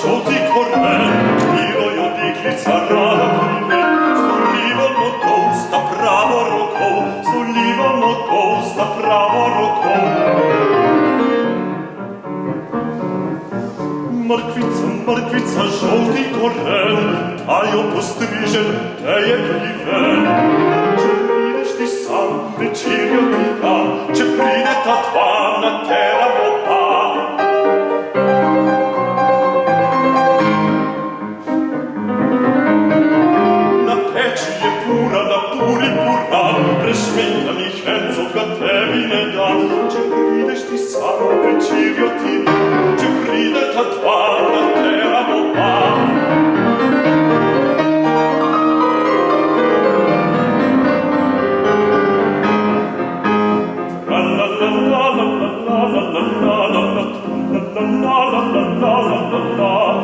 žuti koren, dirojo deklica rada prive, zvoljivo nogov sta pravo rokov, zvoljivo nogov sta pravo rokov. Mrkvica, mrkvica, žuti koren, ta jo postrižen, te je priven. Če prideš ti sam, večerjo ti dam, če pride ta dva, nateramo pa. Na peči je pura, na puri pura, prešminkanih encov ga tebi ne dam. Če prideš ti sam, večerjo ti dam, če pride ta dva, nateramo pa. La la la la la la la la la la la la la la la la la.